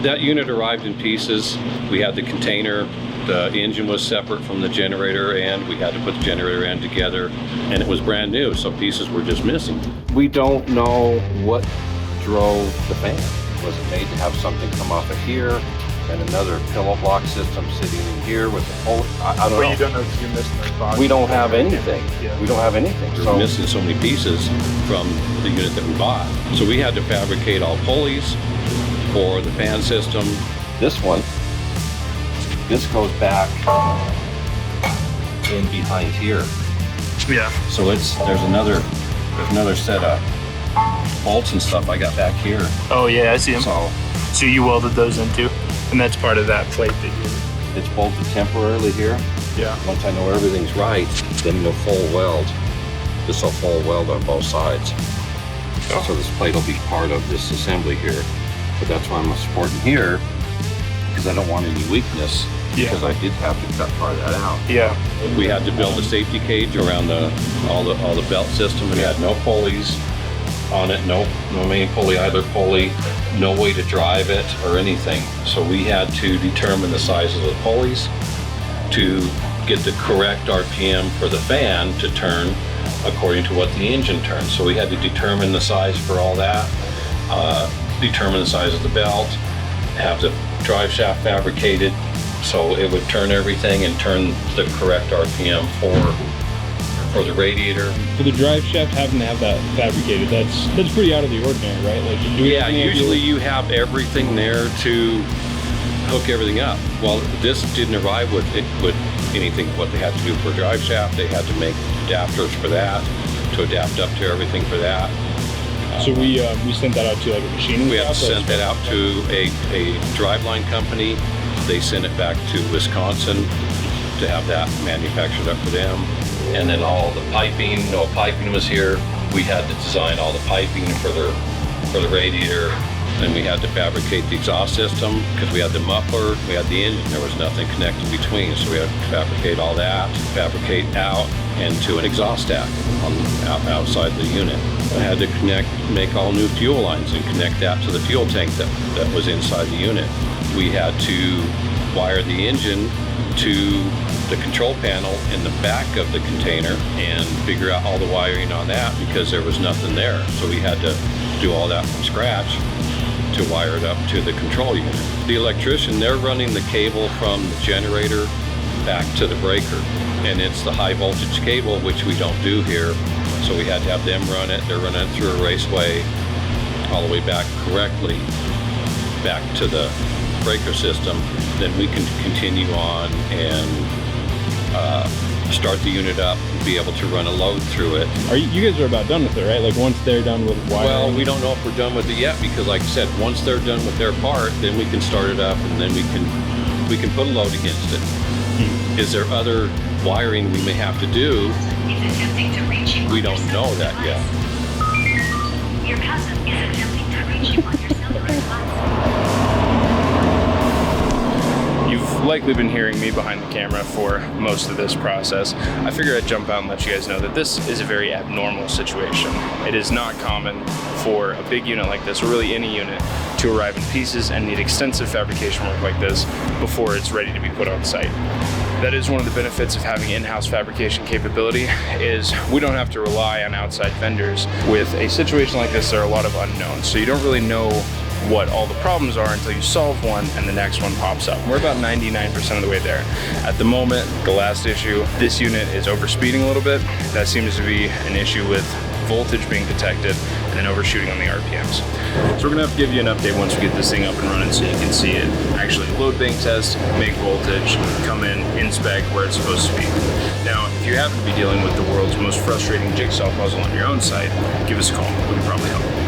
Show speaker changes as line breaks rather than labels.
That unit arrived in pieces. We had the container, the engine was separate from the generator end. We had to put the generator end together, and it was brand new, so pieces were just missing. We don't know what drove the fan. Was it made to have something come off of here and another pillow block system sitting in here with the pulley? I don't know.
But you don't know because you're missing those boxes.
We don't have anything.
Yeah.
We don't have anything. We're missing so many pieces from the unit that we bought. So we had to fabricate all pulleys for the fan system. This one, this goes back in behind here.
Yeah.
So there's another set of bolts and stuff I got back here.
Oh yeah, I see them.
So
you welded those into, and that's part of that plate that you.
it's bolted temporarily here.
Yeah.
Once I know everything's right, then we'll full weld. This will full weld on both sides.
Oh.
So this plate will be part of this assembly here. But that's why I'm supporting here, because I don't want any weakness.
Yeah.
Because I did have to cut part of that out.
Yeah.
We had to build a safety cage around all the belt system, and we had no pulleys on it, no main pulley, either pulley, no way to drive it or anything. So we had to determine the size of the pulleys to get the correct RPM for the fan to turn according to what the engine turns. So we had to determine the size for all that, determine the size of the belt, have the drive shaft fabricated so it would turn everything and turn the correct RPM for the radiator.
For the drive shaft, having to have that fabricated, that's pretty out of the ordinary, right? Like,
yeah, usually you have everything there to hook everything up. Well, this didn't arrive with anything what they had to do for a drive shaft. They had to make adapters for that, to adapt up to everything for that.
So we sent that out to like a machining
We had to
shop,
send that out to a driveline company. They sent it back to Wisconsin to have that manufactured up for them. And then all the piping, no piping was here. We had to design all the piping for the radiator. Then we had to fabricate the exhaust system because we had the muffler, we had the engine, there was nothing connected between. So we had to fabricate all that, fabricate out into an exhaust stack outside the unit. I had to make all new fuel lines and connect that to the fuel tank that was inside the unit. We had to wire the engine to the control panel in the back of the container and figure out all the wiring on that because there was nothing there. So we had to do all that from scratch to wire it up to the control unit. The electrician, they're running the cable from the generator back to the breaker, and it's the high voltage cable, which we don't do here. So we had to have them run it. They're running it through a raceway all the way back correctly back to the breaker system. Then we can continue on and start the unit up and be able to run a load through it.
You guys are about done with it, right? Like once they're done with wiring?
Well, we don't know if we're done with it yet because like I said, once they're done with their part, then we can start it up and then we can put a load against it. Is there other wiring we may have to do? We don't know that yet.
Your cousin is attempting to reach you on your cellular device.
You've likely been hearing me behind the camera for most of this process. I figured I'd jump out and let you guys know that this is a very abnormal situation. It is not common for a big unit like this, or really any unit, to arrive in pieces and need extensive fabrication work like this before it's ready to be put on site. That is one of the benefits of having in-house fabrication capability, is we don't have to rely on outside vendors. With a situation like this, there are a lot of unknowns, so you don't really know what all the problems are until you solve one and the next one pops up. We're about 99% of the way there. At the moment, the last issue, this unit is overspeeding a little bit. That seems to be an issue with voltage being detected and then overshooting on the RPMs. So we're gonna have to give you an update once we get this thing up and running so you can see it actually load bank test, make voltage, come in, inspect where it's supposed to be. Now, if you happen to be dealing with the world's most frustrating jigsaw puzzle on your own site, give us a call. We can probably help.